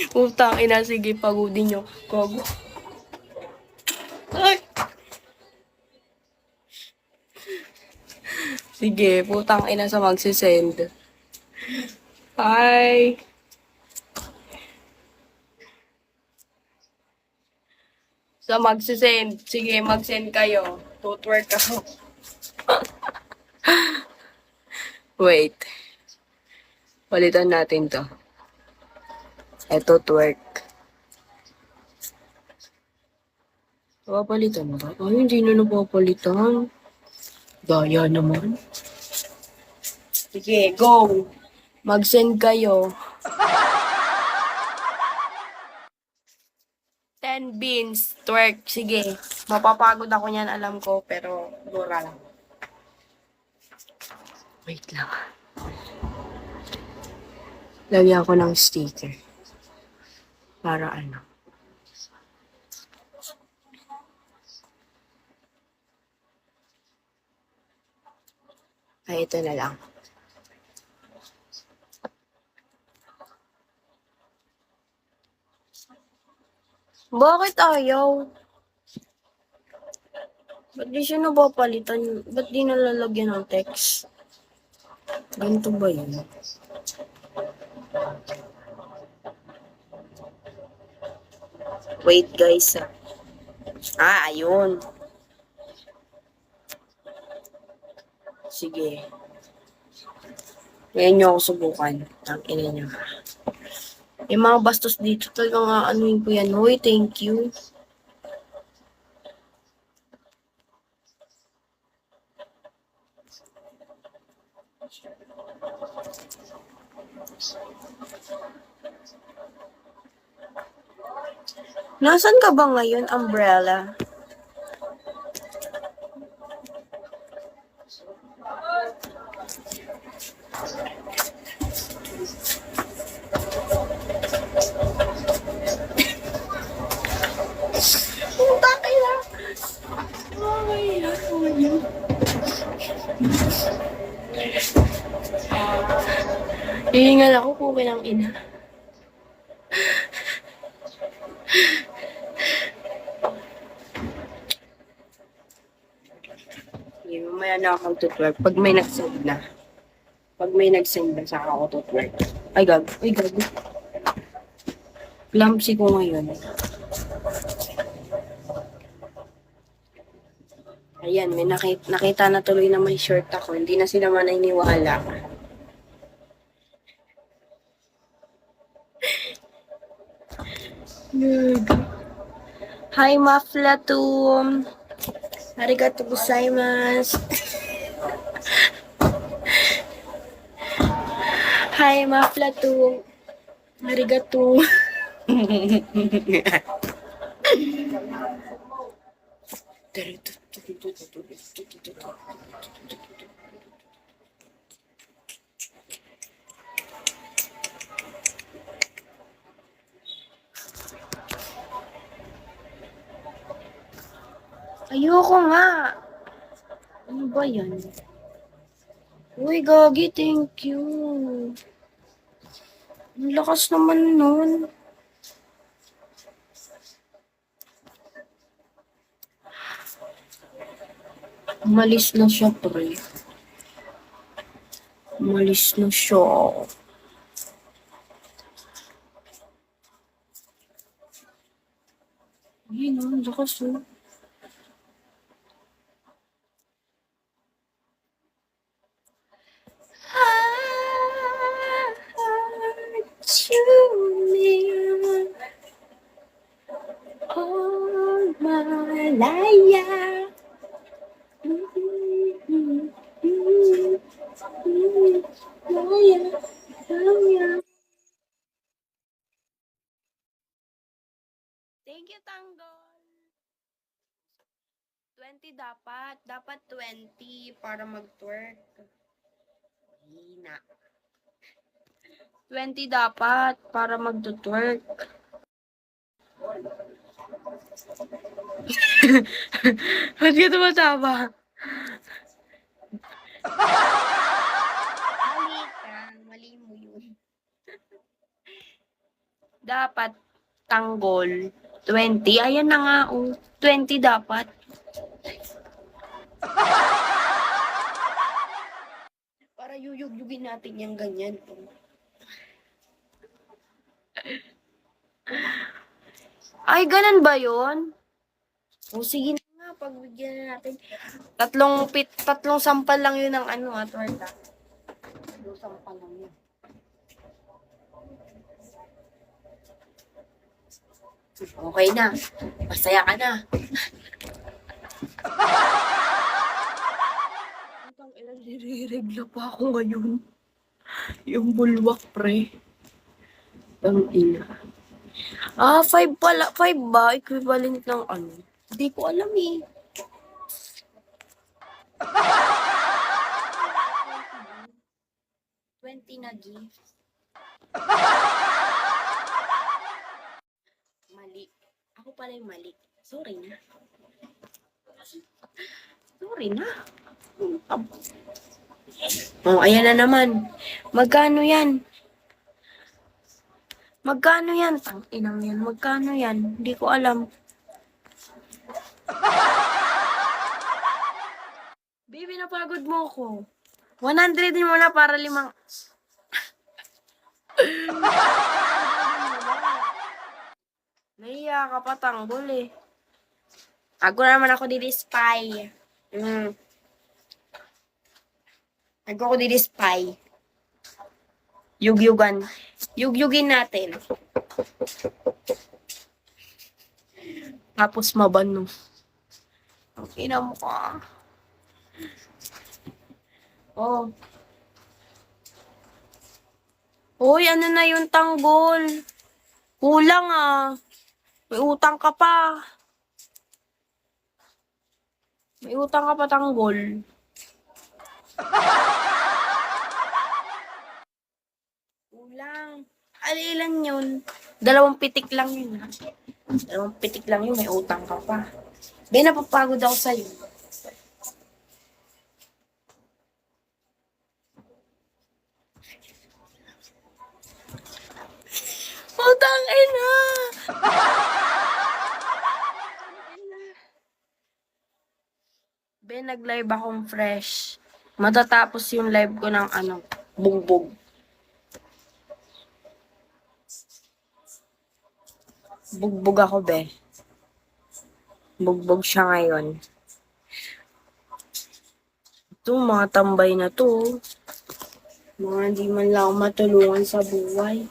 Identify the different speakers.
Speaker 1: Putang ina, sige, pagodin nyo. Gogo. Ay! Sige, putang ina sa magsisend. Hi! Sa magsisend. Sige, mag-send kayo. Tutwork ako. Wait. Palitan natin to. Eto, twerk. Napapalitan ba? Ay, hindi na napapalitan. Daya naman. Sige, go! Mag-send kayo. 10 beans. Twerk. Sige. Mapapagod ako niyan, alam ko. Pero, dura lang. Wait lang. Lagyan ko ng sticker. Para ano. Ay, ito na lang. Bakit ayaw? Ba't di siya napapalitan? Ba't di nalalagyan ng text? Ganito ba yun? Wait guys. Ayun. Sige. Ngayon nyo ako subukan. Ang ina nyo. Yung mga bastos dito talagang anuin ko yan. Hoy, thank you. Nasaan ka ba ngayon, umbrella? Puta kaya. Hihingal ako po ng ina. Sige, mamaya na ako tutwerk. Pag may nag-send na. Pag may nag-send na, saka ako tutwerk. Ay, gago. Ay, gago. Clumsy ko ngayon. Ayan, may nakita na tuloy na may shirt ako. Hindi na sila maniniwala. Hi, Maflatum. Arigato gozaimasu. Hi, Maflatum. Arigato. Ayoko nga. Ano ba yan? Uy, Gagi, thank you. Ang lakas naman nun. Umalis na siya, pre. Umalis na siya. Ayun, ang lakas oh. Oh, Malaya. Thank you, Tanggol. 20 dapat. Dapat 20 para mag-twerk. Hina. 20 dapat para mag-twerk. Ba't ka tumatawa? Mali ka. Mali mo yun. Dapat tanggol 20. Ayan na nga, oh. 20 dapat. Para yuyug-yugin natin yung ganyan. Ay, ganun ba yun? O, sige na nga, pagbigyan na natin. Tatlong sampal lang yun ng ano, torta. Tatlong sampal lang yun. Okay na. Masaya ka na. Hanggang ilan nire-regla pa ako ngayon. Yung bulwak, pre. Ang ina. 5 pala. 5 ba? Equivalent ng ano? Hindi ko alam eh. $20 na gift. Mali. Ako pala yung mali. Sorry na. Sorry na. Oh, ayan na naman. Magkano yan? Magkano yan? Tang-inang yan. Magkano yan? Hindi ko alam. Baby, napagod mo ko. 100 din muna para 5. Nahiya ka pa, tanggol eh. Ako naman ako spy. Ako spy. Yugyugan. Yugyugin natin. Tapos mabano. Ang ina mo ka. Oh. Hoy, ano na yung tanggol? Kulang ah. May utang ka pa. May utang ka pa, tanggol. Kulang. Ilan yun? 2 pitik lang yun. 2 pitik lang yun. May utang ka pa. Be, napapagod ako sa'yo. Utang ina! Be, nag-live akong fresh. Matatapos yung live ko ng bugbog. Bugbog ako, be. Bugbog siya ngayon. Ito, mga tambay na to. Mga hindi man lang matulungan sa buhay.